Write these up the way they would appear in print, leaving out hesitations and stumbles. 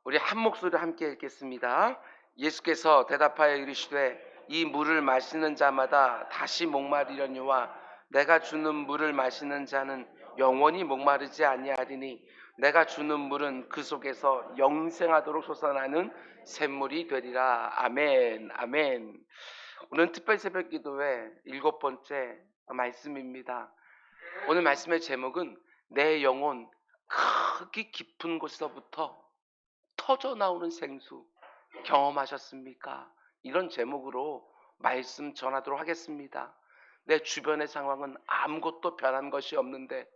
우리 한 목소리로 함께 읽겠습니다. 예수께서 대답하여 이르시되 이 물을 마시는 자마다 다시 목마르려니와 내가 주는 물을 마시는 자는 영원히 목마르지 아니하리니 내가 주는 물은 그 속에서 영생하도록 솟아나는 샘물이 되리라. 아멘. 아멘. 오늘 특별 새벽 기도의 7번째 말씀입니다. 오늘 말씀의 제목은 내 영혼 크기 깊은 곳에서부터 터져 나오는 생수 경험하셨습니까? 이런 제목으로 말씀 전하도록 하겠습니다. 내 주변의 상황은 아무것도 변한 것이 없는데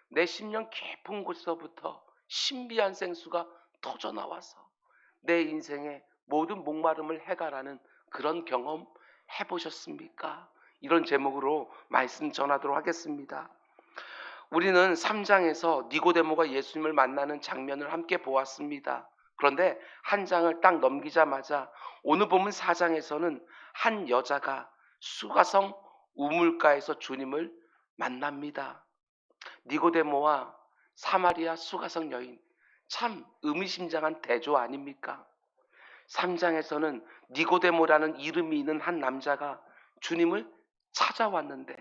내 심령 깊은 곳에서부터 신비한 생수가 터져 나와서 내 인생의 모든 목마름을 해결하는 그런 경험 해보셨습니까? 이런 제목으로 말씀 전하도록 하겠습니다. 우리는 3장에서 니고데모가 예수님을 만나는 장면을 함께 보았습니다. 그런데 한 장을 딱 넘기자마자 오늘 본문 4장에서는 한 여자가 수가성 우물가에서 주님을 만납니다. 니고데모와 사마리아 수가성 여인, 참 의미심장한 대조 아닙니까? 3장에서는 니고데모라는 이름이 있는 한 남자가 주님을 찾아왔는데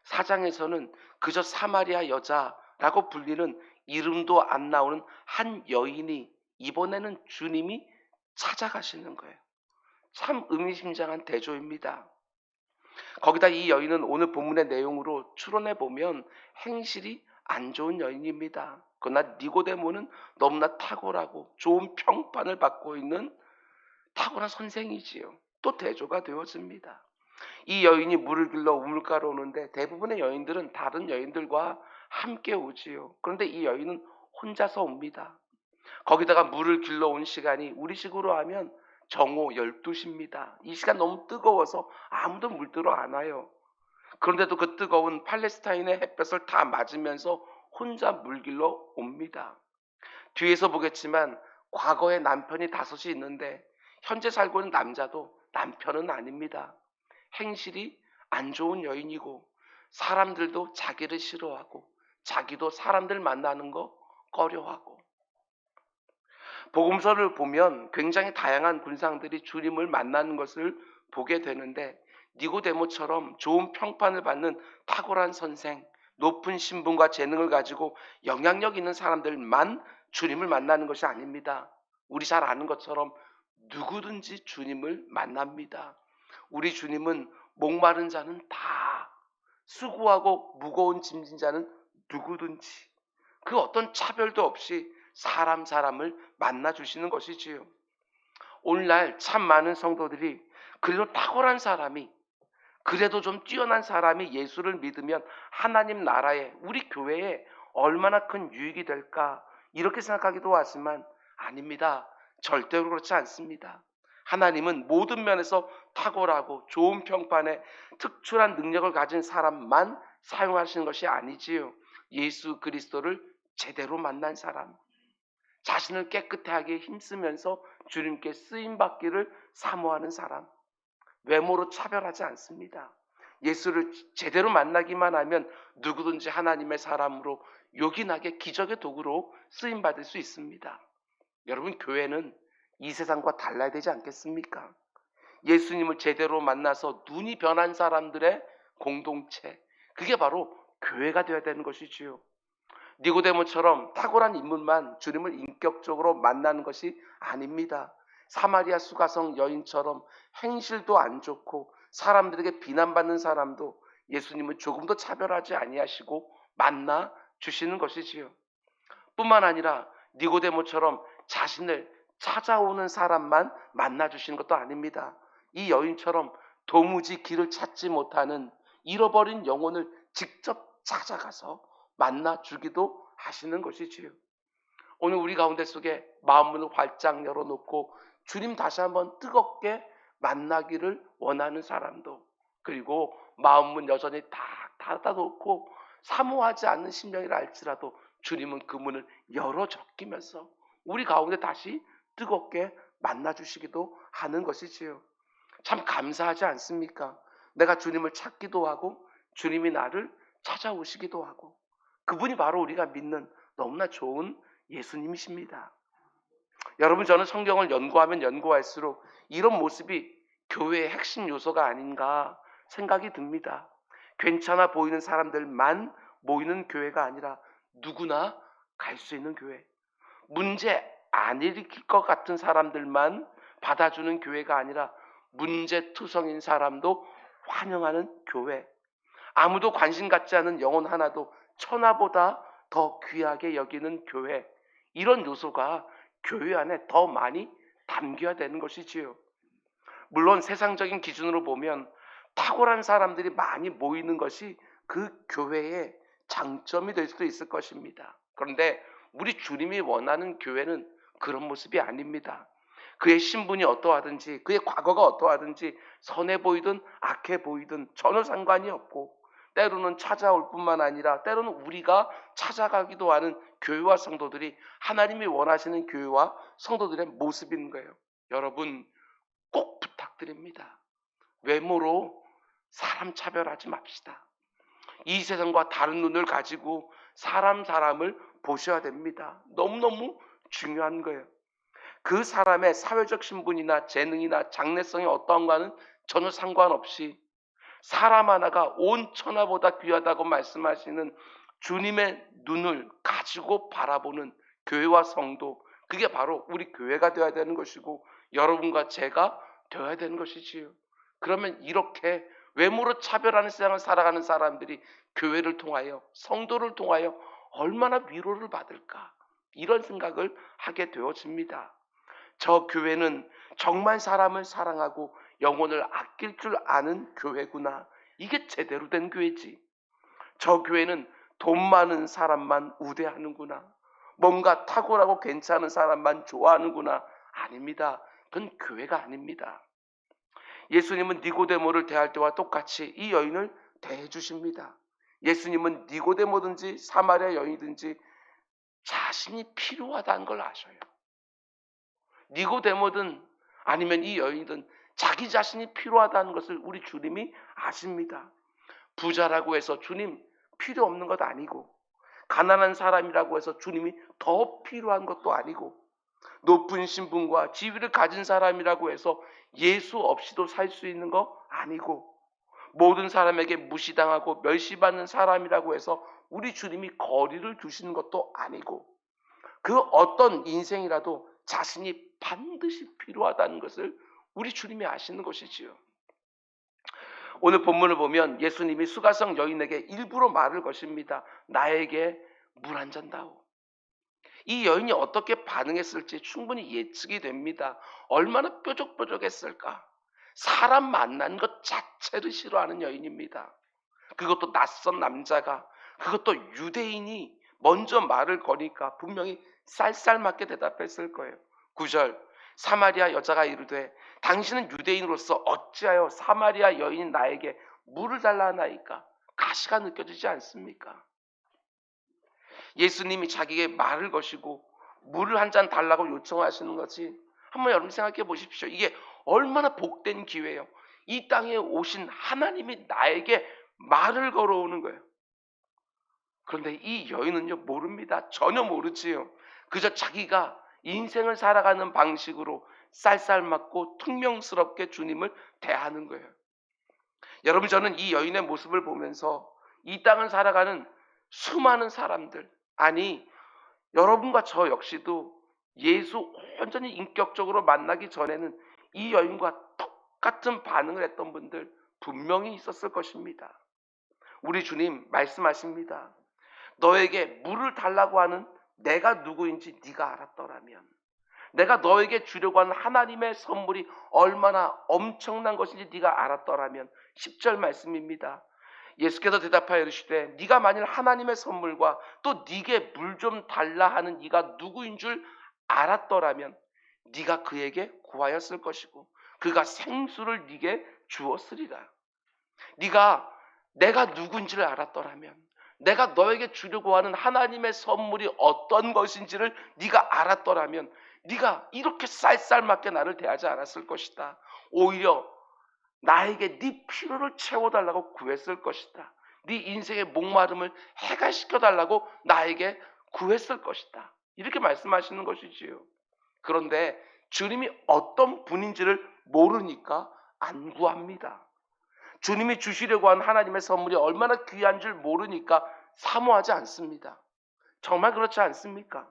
4장에서는 그저 사마리아 여자라고 불리는 이름도 안 나오는 한 여인이 이번에는 주님이 찾아가시는 거예요. 참 의미심장한 대조입니다. 거기다 이 여인은 오늘 본문의 내용으로 추론해 보면 행실이 안 좋은 여인입니다. 그러나 니고데모는 너무나 탁월하고 좋은 평판을 받고 있는 탁월한 선생이지요. 또 대조가 되어집니다. 이 여인이 물을 길러 우물가로 오는데 대부분의 여인들은 다른 여인들과 함께 오지요. 그런데 이 여인은 혼자서 옵니다. 거기다가 물을 길러 온 시간이 우리식으로 하면 정오 12시입니다. 이 시간 너무 뜨거워서 아무도 물들어 안 와요. 그런데도 그 뜨거운 팔레스타인의 햇볕을 다 맞으면서 혼자 물 길러 옵니다. 뒤에서 보겠지만 과거에 남편이 5이 있는데 현재 살고 있는 남자도 남편은 아닙니다. 행실이 안 좋은 여인이고 사람들도 자기를 싫어하고 자기도 사람들 만나는 거 꺼려하고 복음서를 보면 굉장히 다양한 군상들이 주님을 만나는 것을 보게 되는데 니고데모처럼 좋은 평판을 받는 탁월한 선생, 높은 신분과 재능을 가지고 영향력 있는 사람들만 주님을 만나는 것이 아닙니다. 우리 잘 아는 것처럼 누구든지 주님을 만납니다. 우리 주님은 목마른 자는 다, 수고하고 무거운 짐진 자는 누구든지 그 어떤 차별도 없이 사람을 만나 주시는 것이지요. 오늘날 참 많은 성도들이 그래도 탁월한 사람이, 그래도 좀 뛰어난 사람이 예수를 믿으면 하나님 나라에, 우리 교회에 얼마나 큰 유익이 될까 이렇게 생각하기도 하지만 아닙니다. 절대로 그렇지 않습니다. 하나님은 모든 면에서 탁월하고 좋은 평판에 특출한 능력을 가진 사람만 사용하시는 것이 아니지요. 예수 그리스도를 제대로 만난 사람, 자신을 깨끗하게 힘쓰면서 주님께 쓰임받기를 사모하는 사람, 외모로 차별하지 않습니다. 예수를 제대로 만나기만 하면 누구든지 하나님의 사람으로 요긴하게 기적의 도구로 쓰임받을 수 있습니다. 여러분, 교회는 이 세상과 달라야 되지 않겠습니까? 예수님을 제대로 만나서 눈이 변한 사람들의 공동체, 그게 바로 교회가 되어야 되는 것이지요. 니고데모처럼 탁월한 인물만 주님을 인격적으로 만나는 것이 아닙니다. 사마리아 수가성 여인처럼 행실도 안 좋고 사람들에게 비난받는 사람도 예수님은 조금도 차별하지 아니하시고 만나 주시는 것이지요. 뿐만 아니라 니고데모처럼 자신을 찾아오는 사람만 만나 주시는 것도 아닙니다. 이 여인처럼 도무지 길을 찾지 못하는 잃어버린 영혼을 직접 찾아가서 만나 주기도 하시는 것이지요. 오늘 우리 가운데 속에 마음문을 활짝 열어놓고 주님 다시 한번 뜨겁게 만나기를 원하는 사람도, 그리고 마음문 여전히 다 닫아놓고 사모하지 않는 심령이라 할지라도 주님은 그 문을 열어 적기면서 우리 가운데 다시 뜨겁게 만나주시기도 하는 것이지요. 참 감사하지 않습니까? 내가 주님을 찾기도 하고 주님이 나를 찾아오시기도 하고, 그분이 바로 우리가 믿는 너무나 좋은 예수님이십니다. 여러분, 저는 성경을 연구하면 연구할수록 이런 모습이 교회의 핵심 요소가 아닌가 생각이 듭니다. 괜찮아 보이는 사람들만 모이는 교회가 아니라 누구나 갈 수 있는 교회, 문제 안 일으킬 것 같은 사람들만 받아주는 교회가 아니라 문제투성인 사람도 환영하는 교회, 아무도 관심 갖지 않은 영혼 하나도 천하보다 더 귀하게 여기는 교회, 이런 요소가 교회 안에 더 많이 담겨야 되는 것이지요. 물론 세상적인 기준으로 보면 탁월한 사람들이 많이 모이는 것이 그 교회의 장점이 될 수도 있을 것입니다. 그런데 우리 주님이 원하는 교회는 그런 모습이 아닙니다. 그의 신분이 어떠하든지, 그의 과거가 어떠하든지, 선해 보이든 악해 보이든 전혀 상관이 없고, 때로는 찾아올 뿐만 아니라 때로는 우리가 찾아가기도 하는 교회와 성도들이 하나님이 원하시는 교회와 성도들의 모습인 거예요. 여러분, 꼭 부탁드립니다. 외모로 사람 차별하지 맙시다. 이 세상과 다른 눈을 가지고 사람을 보셔야 됩니다. 너무너무 중요한 거예요. 그 사람의 사회적 신분이나 재능이나 장래성이 어떠한가는 전혀 상관없이 사람 하나가 온 천하보다 귀하다고 말씀하시는 주님의 눈을 가지고 바라보는 교회와 성도, 그게 바로 우리 교회가 되어야 되는 것이고 여러분과 제가 되어야 되는 것이지요. 그러면 이렇게 외모로 차별하는 세상을 살아가는 사람들이 교회를 통하여, 성도를 통하여 얼마나 위로를 받을까, 이런 생각을 하게 되어집니다. 저 교회는 정말 사람을 사랑하고 영혼을 아낄 줄 아는 교회구나, 이게 제대로 된 교회지. 저 교회는 돈 많은 사람만 우대하는구나, 뭔가 탁월하고 괜찮은 사람만 좋아하는구나. 아닙니다. 그건 교회가 아닙니다. 예수님은 니고데모를 대할 때와 똑같이 이 여인을 대해 주십니다. 예수님은 니고데모든지 사마리아 여인이든지 자신이 필요하다는 걸 아셔요. 니고데모든 아니면 이 여인이든 자기 자신이 필요하다는 것을 우리 주님이 아십니다. 부자라고 해서 주님 필요 없는 것 아니고, 가난한 사람이라고 해서 주님이 더 필요한 것도 아니고, 높은 신분과 지위를 가진 사람이라고 해서 예수 없이도 살 수 있는 거 아니고, 모든 사람에게 무시당하고 멸시받는 사람이라고 해서 우리 주님이 거리를 두시는 것도 아니고, 그 어떤 인생이라도 자신이 반드시 필요하다는 것을 우리 주님이 아시는 것이지요. 오늘 본문을 보면 예수님이 수가성 여인에게 일부러 말을 거십니다. 나에게 물 한 잔 다오. 이 여인이 어떻게 반응했을지 충분히 예측이 됩니다. 얼마나 뾰족뾰족했을까. 사람 만난 것 자체를 싫어하는 여인입니다. 그것도 낯선 남자가, 그것도 유대인이 먼저 말을 거니까 분명히 쌀쌀맞게 대답했을 거예요. 9절, 사마리아 여자가 이르되 당신은 유대인으로서 어찌하여 사마리아 여인인 나에게 물을 달라 하나이까? 가시가 느껴지지 않습니까? 예수님이 자기에게 말을 거시고 물을 한 잔 달라고 요청하시는 것이, 한번 여러분 생각해 보십시오. 이게 얼마나 복된 기회예요. 이 땅에 오신 하나님이 나에게 말을 걸어오는 거예요. 그런데 이 여인은요, 모릅니다. 전혀 모르지요. 그저 자기가 인생을 살아가는 방식으로 쌀쌀맞고 퉁명스럽게 주님을 대하는 거예요. 여러분, 저는 이 여인의 모습을 보면서 이 땅을 살아가는 수많은 사람들, 아니 여러분과 저 역시도 예수 온전히 인격적으로 만나기 전에는 이 여인과 똑같은 반응을 했던 분들 분명히 있었을 것입니다. 우리 주님 말씀하십니다. 너에게 물을 달라고 하는 내가 누구인지 네가 알았더라면, 내가 너에게 주려고 하는 하나님의 선물이 얼마나 엄청난 것인지 네가 알았더라면, 10절 말씀입니다. 예수께서 대답하여 이르시되 네가 만일 하나님의 선물과 또 네게 물 좀 달라 하는 이가 누구인 줄 알았더라면 네가 그에게 구하였을 것이고 그가 생수를 네게 주었으리라. 네가 내가 누구인지를 알았더라면, 내가 너에게 주려고 하는 하나님의 선물이 어떤 것인지를 네가 알았더라면 네가 이렇게 쌀쌀맞게 나를 대하지 않았을 것이다. 오히려 나에게 네 필요를 채워달라고 구했을 것이다. 네 인생의 목마름을 해결시켜달라고 나에게 구했을 것이다. 이렇게 말씀하시는 것이지요. 그런데 주님이 어떤 분인지를 모르니까 안 구합니다. 주님이 주시려고 한 하나님의 선물이 얼마나 귀한 줄 모르니까 사모하지 않습니다. 정말 그렇지 않습니까?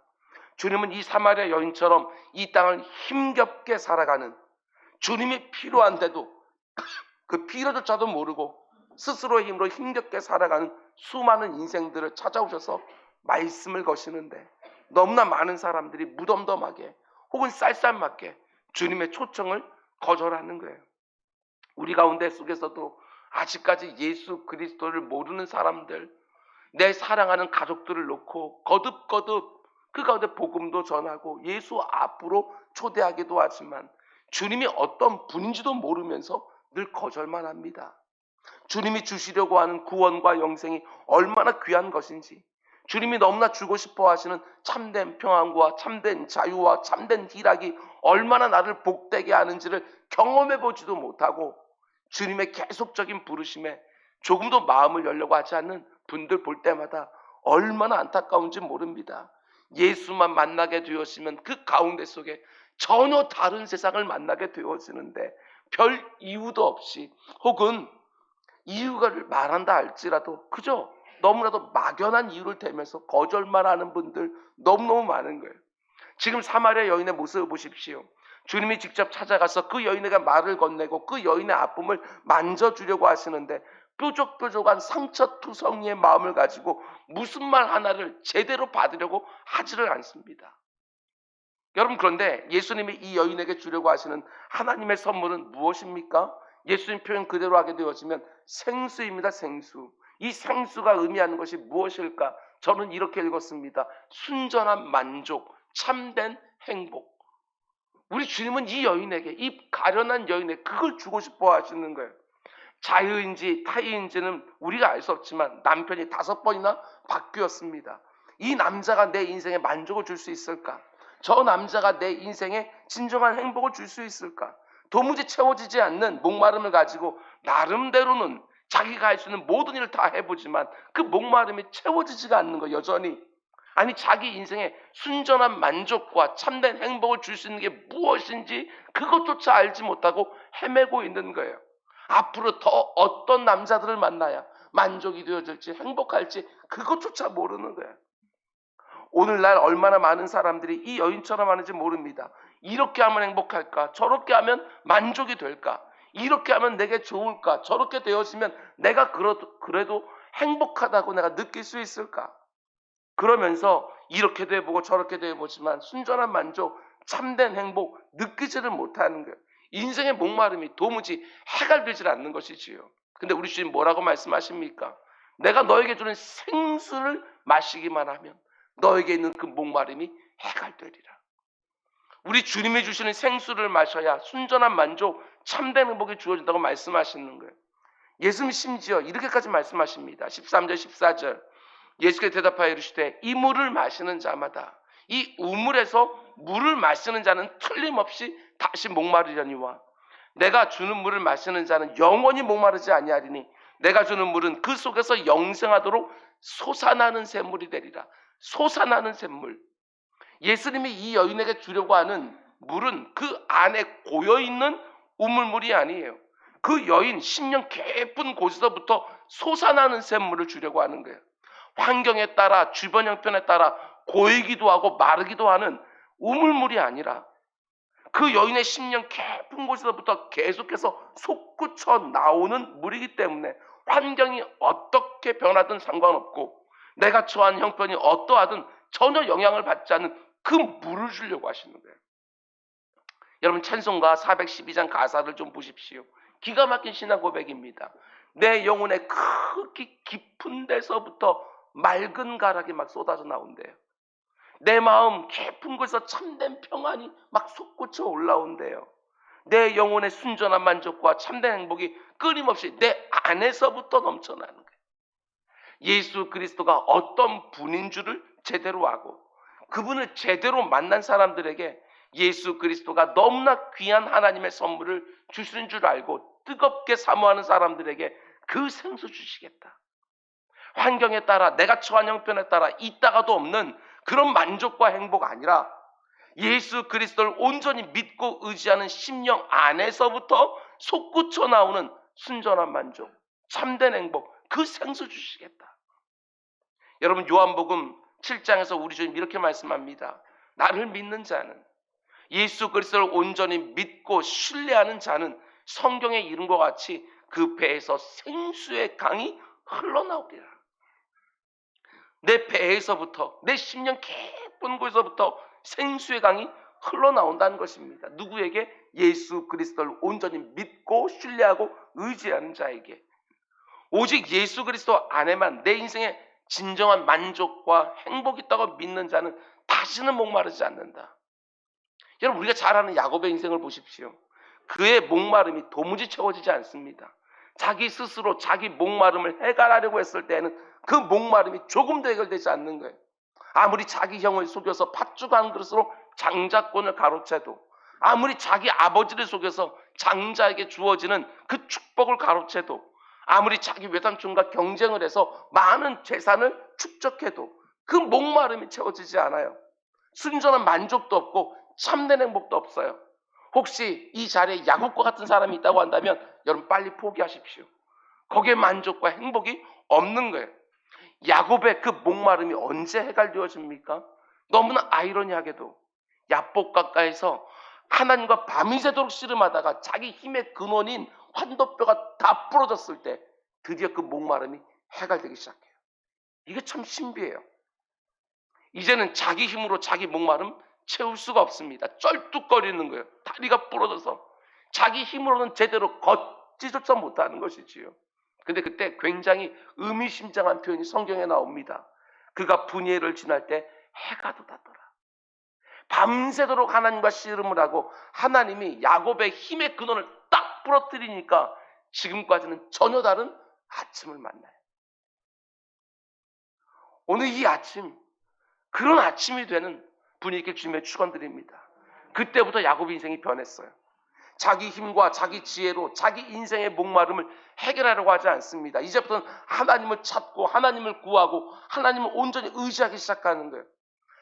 주님은 이 사마리아 여인처럼 이 땅을 힘겹게 살아가는, 주님이 필요한데도 그 필요조차도 모르고 스스로의 힘으로 힘겹게 살아가는 수많은 인생들을 찾아오셔서 말씀을 거시는데, 너무나 많은 사람들이 무덤덤하게 혹은 쌀쌀맞게 주님의 초청을 거절하는 거예요. 우리 가운데 속에서도 아직까지 예수 그리스도를 모르는 사람들, 내 사랑하는 가족들을 놓고 거듭거듭 그 가운데 복음도 전하고 예수 앞으로 초대하기도 하지만 주님이 어떤 분인지도 모르면서 늘 거절만 합니다. 주님이 주시려고 하는 구원과 영생이 얼마나 귀한 것인지, 주님이 너무나 주고 싶어 하시는 참된 평안과 참된 자유와 참된 희락이 얼마나 나를 복되게 하는지를 경험해 보지도 못하고 주님의 계속적인 부르심에 조금도 마음을 열려고 하지 않는 분들 볼 때마다 얼마나 안타까운지 모릅니다. 예수만 만나게 되었으면 그 가운데 속에 전혀 다른 세상을 만나게 되어지는데, 별 이유도 없이, 혹은 이유를 말한다 할지라도 그저 너무나도 막연한 이유를 대면서 거절만 하는 분들 너무너무 많은 거예요. 지금 사마리아 여인의 모습을 보십시오. 주님이 직접 찾아가서 그 여인에게 말을 건네고 그 여인의 아픔을 만져주려고 하시는데, 뾰족뾰족한 상처투성이의 마음을 가지고 무슨 말 하나를 제대로 받으려고 하지를 않습니다. 여러분, 그런데 예수님이 이 여인에게 주려고 하시는 하나님의 선물은 무엇입니까? 예수님 표현 그대로 하게 되어지면 생수입니다. 생수. 이 생수가 의미하는 것이 무엇일까? 저는 이렇게 읽었습니다. 순전한 만족, 참된 행복. 우리 주님은 이 여인에게, 이 가련한 여인에게 그걸 주고 싶어 하시는 거예요. 자유인지 타의인지는 우리가 알 수 없지만 남편이 5번이나 바뀌었습니다. 이 남자가 내 인생에 만족을 줄 수 있을까? 저 남자가 내 인생에 진정한 행복을 줄 수 있을까? 도무지 채워지지 않는 목마름을 가지고 나름대로는 자기가 할 수 있는 모든 일을 다 해보지만 그 목마름이 채워지지가 않는 거, 여전히. 아니, 자기 인생에 순전한 만족과 참된 행복을 줄 수 있는 게 무엇인지 그것조차 알지 못하고 헤매고 있는 거예요. 앞으로 더 어떤 남자들을 만나야 만족이 되어질지 행복할지 그것조차 모르는 거예요. 오늘날 얼마나 많은 사람들이 이 여인처럼 하는지 모릅니다. 이렇게 하면 행복할까? 저렇게 하면 만족이 될까? 이렇게 하면 내게 좋을까? 저렇게 되어지면 내가 그래도 행복하다고 내가 느낄 수 있을까? 그러면서 이렇게도 해보고 저렇게도 해보지만 순전한 만족, 참된 행복 느끼지를 못하는 거예요. 인생의 목마름이 도무지 해결되질 않는 것이지요. 근데 우리 주님 뭐라고 말씀하십니까? 내가 너에게 주는 생수를 마시기만 하면 너에게 있는 그 목마름이 해결되리라. 우리 주님이 주시는 생수를 마셔야 순전한 만족, 참된 행복이 주어진다고 말씀하시는 거예요. 예수님 심지어 이렇게까지 말씀하십니다. 13절 14절 예수께서 대답하여 이르시되 이 물을 마시는 자마다, 이 우물에서 물을 마시는 자는 틀림없이 다시 목마르려니와 내가 주는 물을 마시는 자는 영원히 목마르지 아니하리니 내가 주는 물은 그 속에서 영생하도록 솟아나는 샘물이 되리라. 솟아나는 샘물. 예수님이 이 여인에게 주려고 하는 물은 그 안에 고여있는 우물물이 아니에요. 그 여인 10년 깊은 곳에서부터 솟아나는 샘물을 주려고 하는 거예요. 환경에 따라, 주변 형편에 따라 고이기도 하고 마르기도 하는 우물물이 아니라 그 여인의 10년 깊은 곳에서부터 계속해서 솟구쳐 나오는 물이기 때문에 환경이 어떻게 변하든 상관없고 내가 처한 형편이 어떠하든 전혀 영향을 받지 않는 그 물을 주려고 하시는 거예요. 여러분, 찬송가 412장 가사를 좀 보십시오. 기가 막힌 신앙 고백입니다. 내 영혼의 크기 깊은 데서부터 맑은 가락이 막 쏟아져 나온대요. 내 마음 깊은 곳에서 참된 평안이 막 솟구쳐 올라온대요. 내 영혼의 순전한 만족과 참된 행복이 끊임없이 내 안에서부터 넘쳐나는 거예요. 예수 그리스도가 어떤 분인 줄을 제대로 하고 그분을 제대로 만난 사람들에게 예수 그리스도가 너무나 귀한 하나님의 선물을 주시는 줄 알고 뜨겁게 사모하는 사람들에게 그 생수 주시겠다. 환경에 따라, 내가 처한 형편에 따라 있다가도 없는 그런 만족과 행복 아니라 예수 그리스도를 온전히 믿고 의지하는 심령 안에서부터 솟구쳐 나오는 순전한 만족, 참된 행복, 그 생수 주시겠다. 여러분, 요한복음 7장에서 우리 주님 이렇게 말씀합니다. 나를 믿는 자는, 예수 그리스도를 온전히 믿고 신뢰하는 자는 성경의 이름과 같이 그 배에서 생수의 강이 흘러나오리라. 내 배에서부터, 내 심령 깊은 곳에서부터 생수의 강이 흘러나온다는 것입니다. 누구에게? 예수 그리스도를 온전히 믿고 신뢰하고 의지하는 자에게. 오직 예수 그리스도 안에만 내 인생에 진정한 만족과 행복이 있다고 믿는 자는 다시는 목마르지 않는다. 여러분, 우리가 잘 아는 야곱의 인생을 보십시오. 그의 목마름이 도무지 채워지지 않습니다. 자기 스스로 자기 목마름을 해결하려고 했을 때는 그 목마름이 조금도 해결되지 않는 거예요. 아무리 자기 형을 속여서 팥죽 한 그릇으로 장자권을 가로채도, 아무리 자기 아버지를 속여서 장자에게 주어지는 그 축복을 가로채도, 아무리 자기 외삼촌과 경쟁을 해서 많은 재산을 축적해도 그 목마름이 채워지지 않아요. 순전한 만족도 없고 참된 행복도 없어요. 혹시 이 자리에 야곱과 같은 사람이 있다고 한다면 여러분 빨리 포기하십시오. 거기에 만족과 행복이 없는 거예요. 야곱의 그 목마름이 언제 해결되어집니까? 너무나 아이러니하게도 야복 가까이서 하나님과 밤이 새도록 씨름하다가 자기 힘의 근원인 환도뼈가 다 부러졌을 때 드디어 그 목마름이 해결되기 시작해요. 이게 참 신비해요. 이제는 자기 힘으로 자기 목마름 채울 수가 없습니다. 쩔뚝거리는 거예요. 다리가 부러져서 자기 힘으로는 제대로 걷지조차 못하는 것이지요. 근데 그때 굉장히 의미심장한 표현이 성경에 나옵니다. 그가 분이엘을 지날 때 해가 돋았더라. 밤새도록 하나님과 씨름을 하고 하나님이 야곱의 힘의 근원을 딱 부러뜨리니까 지금까지는 전혀 다른 아침을 만나요. 오늘 이 아침, 그런 아침이 되는 분위기를 주님의 축원드립니다. 그때부터 야곱의 인생이 변했어요. 자기 힘과 자기 지혜로 자기 인생의 목마름을 해결하려고 하지 않습니다. 이제부터는 하나님을 찾고 하나님을 구하고 하나님을 온전히 의지하기 시작하는 거예요.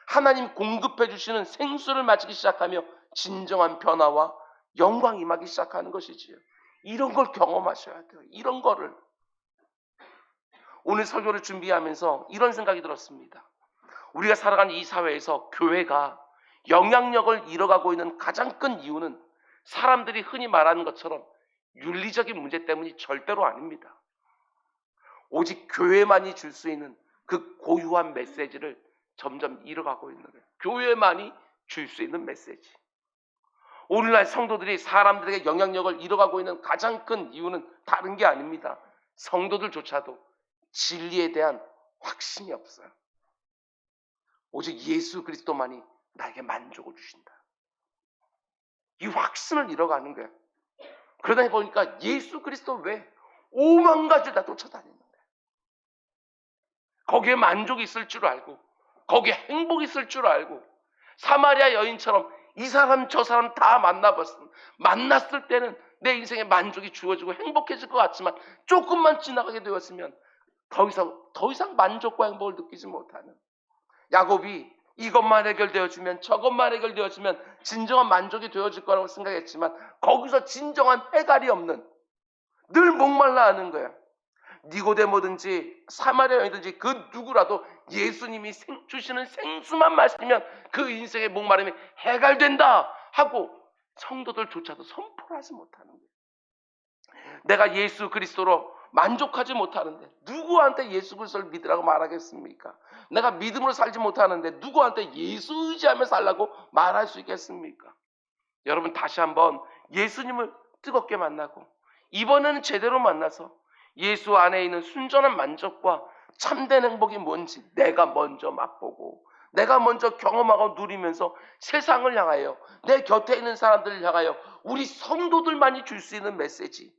하나님 공급해 주시는 생수를 마시기 시작하며 진정한 변화와 영광이 임하기 시작하는 것이지요. 이런 걸 경험하셔야 돼요. 이런 거를. 오늘 설교를 준비하면서 이런 생각이 들었습니다. 우리가 살아가는 이 사회에서 교회가 영향력을 잃어가고 있는 가장 큰 이유는 사람들이 흔히 말하는 것처럼 윤리적인 문제 때문이 절대로 아닙니다. 오직 교회만이 줄 수 있는 그 고유한 메시지를 점점 잃어가고 있는 거예요. 교회만이 줄 수 있는 메시지. 오늘날 성도들이 사람들에게 영향력을 잃어가고 있는 가장 큰 이유는 다른 게 아닙니다. 성도들조차도 진리에 대한 확신이 없어요. 오직 예수 그리스도만이 나에게 만족을 주신다. 이 확신을 잃어가는 거예요. 그러다 보니까 예수 그리스도 외에 5만 가지를 다 쫓아다니는 거예요. 거기에 만족이 있을 줄 알고, 거기에 행복이 있을 줄 알고, 사마리아 여인처럼 이 사람 저 사람 다 만났을 때는 내 인생에 만족이 주어지고 행복해질 것 같지만 조금만 지나가게 되었으면 더 이상 만족과 행복을 느끼지 못하는, 야곱이 이것만 해결되어지면 저것만 해결되어지면 진정한 만족이 되어질 거라고 생각했지만 거기서 진정한 해갈이 없는, 늘 목말라 하는 거예요. 니고데모든지 사마리아 여인든지 그 누구라도 예수님이 주시는 생수만 마시면 그 인생의 목마름이 해결된다 하고 성도들조차도 선포를 하지 못하는 거예요. 내가 예수 그리스도로 만족하지 못하는데 누구한테 예수 그리스도를 믿으라고 말하겠습니까? 내가 믿음으로 살지 못하는데 누구한테 예수 의지하며 살라고 말할 수 있겠습니까? 여러분, 다시 한번 예수님을 뜨겁게 만나고 이번에는 제대로 만나서 예수 안에 있는 순전한 만족과 참된 행복이 뭔지 내가 먼저 맛보고 내가 먼저 경험하고 누리면서 세상을 향하여, 내 곁에 있는 사람들을 향하여 우리 성도들만이 줄 수 있는 메시지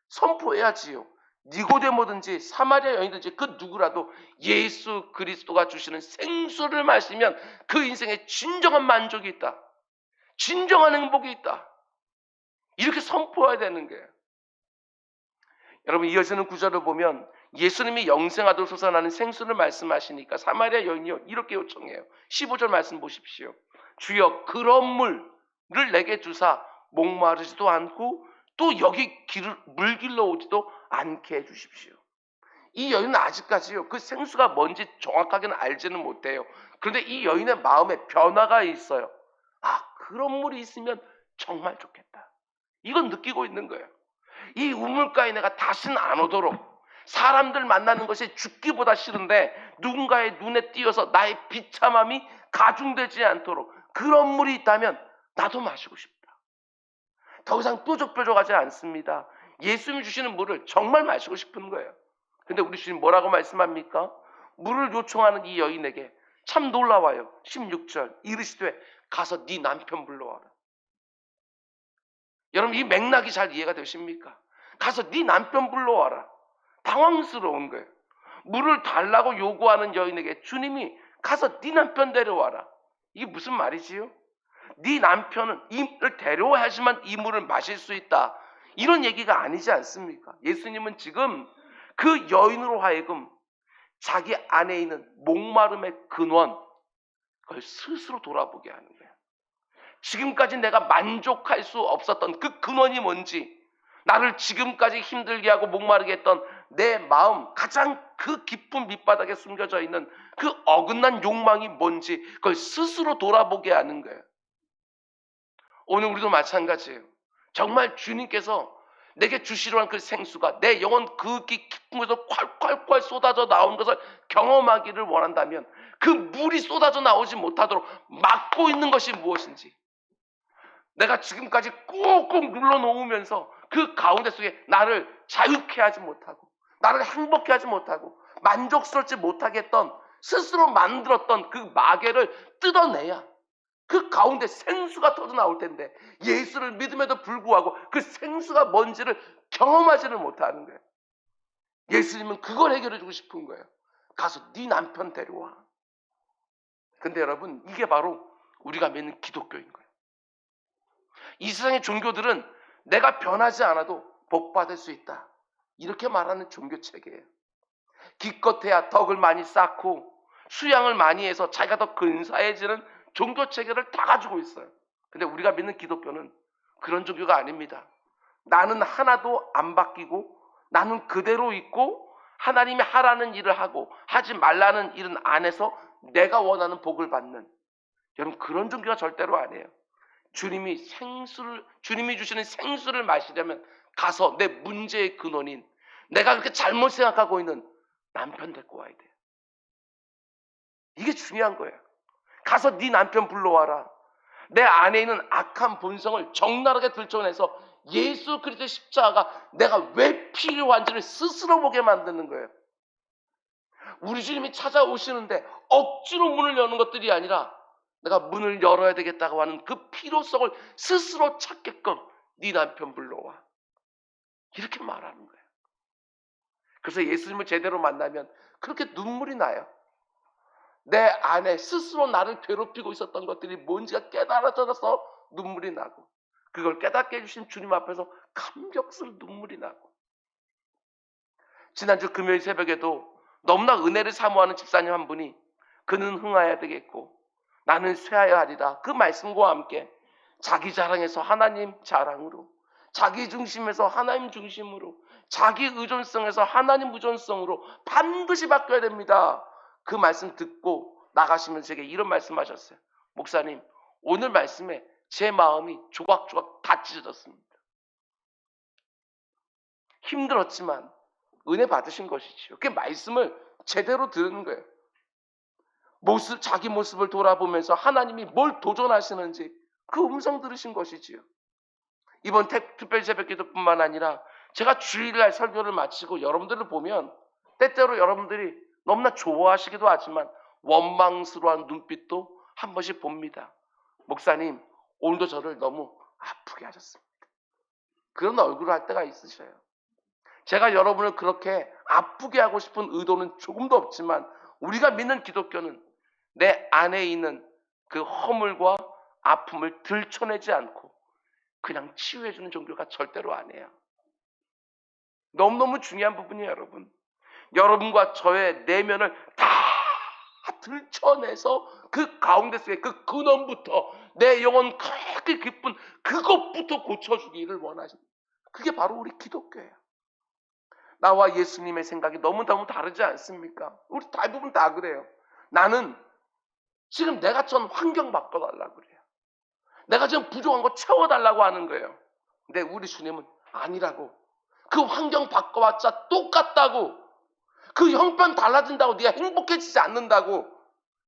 선포해야지요. 니고데모든지 사마리아 여인든지 그 누구라도 예수 그리스도가 주시는 생수를 마시면 그 인생에 진정한 만족이 있다, 진정한 행복이 있다, 이렇게 선포해야 되는 거예요. 여러분, 이어지는 구절을 보면 예수님이 영생하도록 솟아나는 생수를 말씀하시니까 사마리아 여인이 이렇게 요청해요. 15절 말씀 보십시오. 주여 그런 물을 내게 주사 목마르지도 않고 또 여기 물길로 오지도 않게 해주십시오. 이 여인은 아직까지요, 그 생수가 뭔지 정확하게는 알지는 못해요. 그런데 이 여인의 마음에 변화가 있어요. 아, 그런 물이 있으면 정말 좋겠다. 이건 느끼고 있는 거예요. 이 우물가에 내가 다시는 안 오도록, 사람들 만나는 것이 죽기보다 싫은데 누군가의 눈에 띄어서 나의 비참함이 가중되지 않도록 그런 물이 있다면 나도 마시고 싶다. 더 이상 뾰족뾰족하지 않습니다. 예수님이 주시는 물을 정말 마시고 싶은 거예요. 근데 우리 주님 뭐라고 말씀합니까? 물을 요청하는 이 여인에게 참 놀라워요. 16절 이르시되 가서 네 남편 불러와라. 여러분, 이 맥락이 잘 이해가 되십니까? 가서 네 남편 불러와라. 당황스러운 거예요. 물을 달라고 요구하는 여인에게 주님이 가서 네 남편 데려와라. 이게 무슨 말이지요? 네 남편은 이를 데려와야지만 이 물을 마실 수 있다, 이런 얘기가 아니지 않습니까? 예수님은 지금 그 여인으로 하여금 자기 안에 있는 목마름의 근원, 그걸 스스로 돌아보게 하는 거예요. 지금까지 내가 만족할 수 없었던 그 근원이 뭔지, 나를 지금까지 힘들게 하고 목마르게 했던 내 마음 가장 그 깊은 밑바닥에 숨겨져 있는 그 어긋난 욕망이 뭔지, 그걸 스스로 돌아보게 하는 거예요. 오늘 우리도 마찬가지예요. 정말 주님께서 내게 주시려 한 그 생수가 내 영혼 그 깊은 곳에서 콸콸콸 쏟아져 나온 것을 경험하기를 원한다면 그 물이 쏟아져 나오지 못하도록 막고 있는 것이 무엇인지, 내가 지금까지 꾹꾹 눌러놓으면서 그 가운데 속에 나를 자유케 하지 못하고 나를 행복해 하지 못하고 만족스럽지 못하게 했던, 스스로 만들었던 그 마개를 뜯어내야 그 가운데 생수가 터져 나올 텐데, 예수를 믿음에도 불구하고 그 생수가 뭔지를 경험하지를 못하는 거예요. 예수님은 그걸 해결해 주고 싶은 거예요. 가서 네 남편 데려와. 근데 여러분, 이게 바로 우리가 믿는 기독교인 거예요. 이 세상의 종교들은 내가 변하지 않아도 복 받을 수 있다, 이렇게 말하는 종교 체계예요. 기껏해야 덕을 많이 쌓고 수양을 많이 해서 자기가 더 근사해지는 종교 체계를 다 가지고 있어요. 근데 우리가 믿는 기독교는 그런 종교가 아닙니다. 나는 하나도 안 바뀌고 나는 그대로 있고 하나님이 하라는 일을 하고 하지 말라는 일은 안 해서 내가 원하는 복을 받는, 여러분, 그런 종교가 절대로 아니에요. 주님이 주시는 생수를 마시려면 가서 내 문제의 근원인, 내가 그렇게 잘못 생각하고 있는 남편 데리고 와야 돼요. 이게 중요한 거예요. 가서 네 남편 불러와라. 내 안에 있는 악한 본성을 적나라하게 들춰내서 예수 그리스도의 십자가가 내가 왜 필요한지를 스스로 보게 만드는 거예요. 우리 주님이 찾아오시는데 억지로 문을 여는 것들이 아니라 내가 문을 열어야 되겠다고 하는 그 필요성을 스스로 찾게끔 네 남편 불러와, 이렇게 말하는 거예요. 그래서 예수님을 제대로 만나면 그렇게 눈물이 나요. 내 안에 스스로 나를 괴롭히고 있었던 것들이 뭔지가 깨달아져서 눈물이 나고, 그걸 깨닫게 해주신 주님 앞에서 감격스러운 눈물이 나고. 지난주 금요일 새벽에도 너무나 은혜를 사모하는 집사님 한 분이, 그는 흥하여야 되겠고 나는 쇠하여야 하리라, 그 말씀과 함께 자기 자랑에서 하나님 자랑으로, 자기 중심에서 하나님 중심으로, 자기 의존성에서 하나님 의존성으로 반드시 바뀌어야 됩니다, 그 말씀 듣고 나가시면서 제게 이런 말씀하셨어요. 목사님, 오늘 말씀에 제 마음이 조각조각 다 찢어졌습니다. 힘들었지만 은혜 받으신 것이지요. 그 말씀을 제대로 들은 거예요. 자기 모습을 돌아보면서 하나님이 뭘 도전하시는지 그 음성 들으신 것이지요. 이번 특별 새벽기도뿐만 아니라 제가 주일날 설교를 마치고 여러분들을 보면 때때로 여러분들이 너무나 좋아하시기도 하지만 원망스러운 눈빛도 한 번씩 봅니다. 목사님, 오늘도 저를 너무 아프게 하셨습니다. 그런 얼굴을 할 때가 있으셔요. 제가 여러분을 그렇게 아프게 하고 싶은 의도는 조금도 없지만, 우리가 믿는 기독교는 내 안에 있는 그 허물과 아픔을 들춰내지 않고 그냥 치유해주는 종교가 절대로 아니에요. 너무너무 중요한 부분이에요, 여러분. 여러분과 저의 내면을 다 들춰내서 그 가운데 속에 그 근원부터 내 영혼 크게 기쁜 그것부터 고쳐주기를 원하십니다. 그게 바로 우리 기독교예요. 나와 예수님의 생각이 너무너무 다르지 않습니까? 우리 대부분 다 그래요. 나는 지금 내가 전 환경 바꿔달라고 그래요. 내가 지금 부족한 거 채워달라고 하는 거예요. 근데 우리 주님은 아니라고. 그 환경 바꿔봤자 똑같다고. 그 형편 달라진다고 네가 행복해지지 않는다고.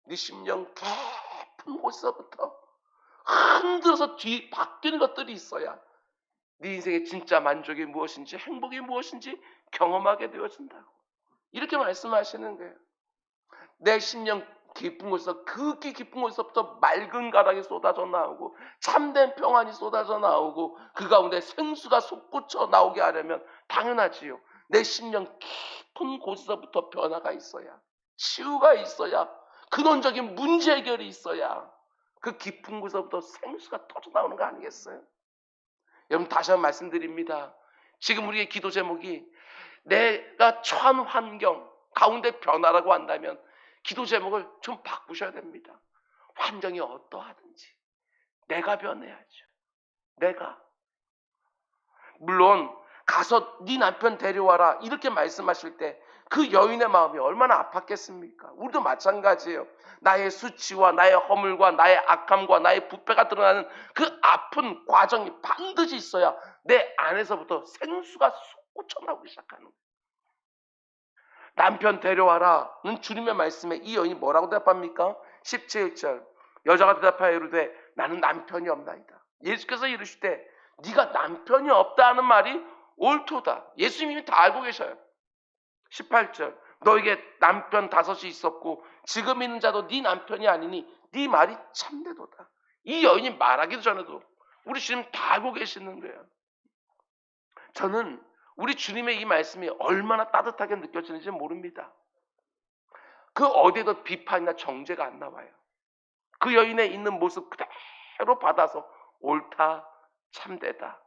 네 심령 깊은 곳에서부터 흔들어서 뒤 바뀌는 것들이 있어야 네 인생의 진짜 만족이 무엇인지 행복이 무엇인지 경험하게 되어진다고. 이렇게 말씀하시는 거예요. 내 심령 깊은 곳에서 극히 깊은 곳에서부터 맑은 가락이 쏟아져 나오고 참된 평안이 쏟아져 나오고 그 가운데 생수가 솟구쳐 나오게 하려면 당연하지요. 내 심령 깊은 곳에서부터 변화가 있어야, 치유가 있어야, 근원적인 문제 해결이 있어야 그 깊은 곳에서부터 생수가 터져 나오는 거 아니겠어요? 여러분 다시 한번 말씀드립니다. 지금 우리의 기도 제목이 내가 처한 환경 가운데 변화라고 한다면 기도 제목을 좀 바꾸셔야 됩니다. 환경이 어떠하든지 내가 변해야죠. 내가. 물론 가서 네 남편 데려와라 이렇게 말씀하실 때 그 여인의 마음이 얼마나 아팠겠습니까? 우리도 마찬가지예요. 나의 수치와 나의 허물과 나의 악함과 나의 부패가 드러나는 그 아픈 과정이 반드시 있어야 내 안에서부터 생수가 솟구쳐 나오기 시작하는 거예요. 남편 데려와라는 주님의 말씀에 이 여인이 뭐라고 대답합니까? 17절 여자가 대답하여 이르되 나는 남편이 없나이다. 예수께서 이르시되 네가 남편이 없다 하는 말이 옳도다. 예수님이 다 알고 계셔요. 18절 너에게 남편 5이 있었고 지금 있는 자도 네 남편이 아니니 네 말이 참되도다. 이 여인이 말하기도 전에도 우리 주님 다 알고 계시는 거예요. 저는 우리 주님의 이 말씀이 얼마나 따뜻하게 느껴지는지 모릅니다. 그 어디에도 비판이나 정죄가 안 나와요. 그 여인의 있는 모습 그대로 받아서 옳다, 참되다.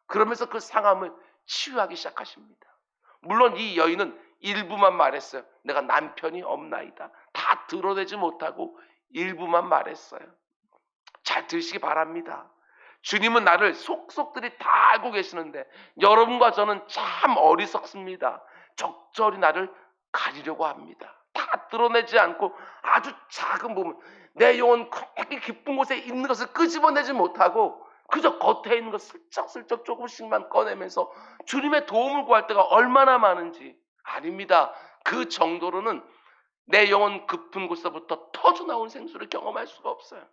그러면서 그 상함을 치유하기 시작하십니다. 물론 이 여인은 일부만 말했어요. 내가 남편이 없나이다. 다 드러내지 못하고 일부만 말했어요. 잘 들으시기 바랍니다. 주님은 나를 속속들이 다 알고 계시는데 여러분과 저는 참 어리석습니다. 적절히 나를 가리려고 합니다. 다 드러내지 않고 아주 작은 부분, 내 영혼 크게 깊은 곳에 있는 것을 끄집어내지 못하고 그저 겉에 있는 것 슬쩍슬쩍 조금씩만 꺼내면서 주님의 도움을 구할 때가 얼마나 많은지. 아닙니다. 그 정도로는 내 영혼 깊은 곳에서부터 터져나온 생수를 경험할 수가 없어요.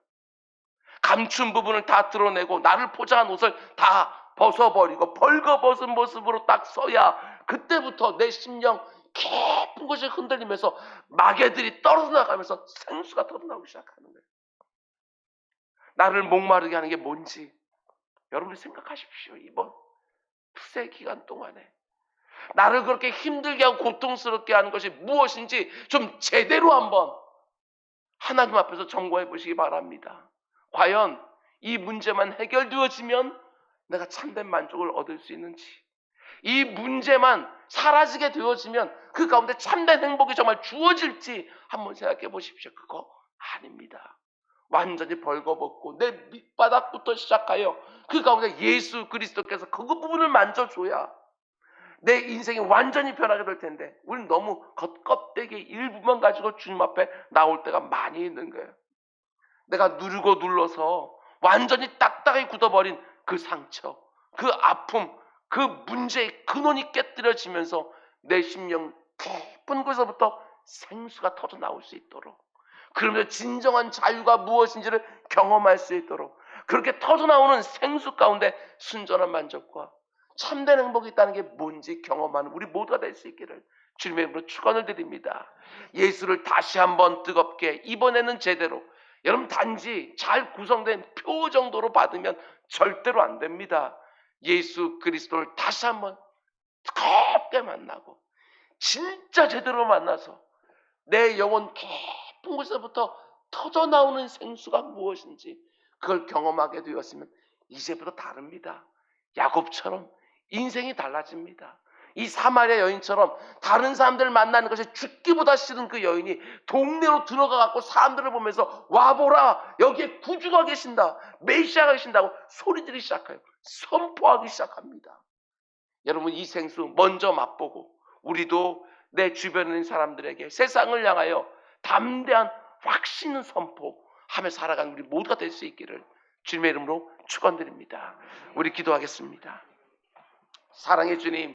감춘 부분을 다 드러내고 나를 포장한 옷을 다 벗어버리고 벌거벗은 모습으로 딱 서야 그때부터 내 심령 깊은 곳이 흔들리면서 마개들이 떨어져 나가면서 생수가 터져나오기 시작하는 거예요. 나를 목마르게 하는 게 뭔지 여러분이 생각하십시오. 이번 투세 기간 동안에 나를 그렇게 힘들게 하고 고통스럽게 하는 것이 무엇인지 좀 제대로 한번 하나님 앞에서 점검해 보시기 바랍니다. 과연 이 문제만 해결되어지면 내가 참된 만족을 얻을 수 있는지, 이 문제만 사라지게 되어지면 그 가운데 참된 행복이 정말 주어질지 한번 생각해 보십시오. 그거 아닙니다. 완전히 벌거벗고 내 밑바닥부터 시작하여 그 가운데 예수 그리스도께서 그 부분을 만져줘야 내 인생이 완전히 변하게 될 텐데 우리는 너무 겉껍데기 일부만 가지고 주님 앞에 나올 때가 많이 있는 거예요. 내가 누르고 눌러서 완전히 딱딱하게 굳어버린 그 상처, 그 아픔, 그 문제의 근원이 깨뜨려지면서 내 심령 깊은 곳에서부터 생수가 터져 나올 수 있도록, 그러면서 진정한 자유가 무엇인지를 경험할 수 있도록, 그렇게 터져 나오는 생수 가운데 순전한 만족과 참된 행복이 있다는 게 뭔지 경험하는 우리 모두가 될 수 있기를 주님의 이름으로 축원을 드립니다. 예수를 다시 한번 뜨겁게, 이번에는 제대로, 여러분 단지 잘 구성된 표 정도로 받으면 절대로 안 됩니다. 예수 그리스도를 다시 한번 뜨겁게 만나고 진짜 제대로 만나서 내 영혼 깊은 곳에서부터 터져나오는 생수가 무엇인지 그걸 경험하게 되었으면 이제부터 다릅니다. 야곱처럼 인생이 달라집니다. 이 사마리아 여인처럼 다른 사람들을 만나는 것이 죽기보다 싫은 그 여인이 동네로 들어가 갖고 사람들을 보면서 와보라, 여기에 구주가 계신다, 메시아가 계신다고 소리들이 시작해요. 선포하기 시작합니다. 여러분, 이 생수 먼저 맛보고 우리도 내 주변에 있는 사람들에게 세상을 향하여 담대한 확신 선포하며 살아가는 우리 모두가 될 수 있기를 주님의 이름으로 축원드립니다. 우리 기도하겠습니다. 사랑의 주님,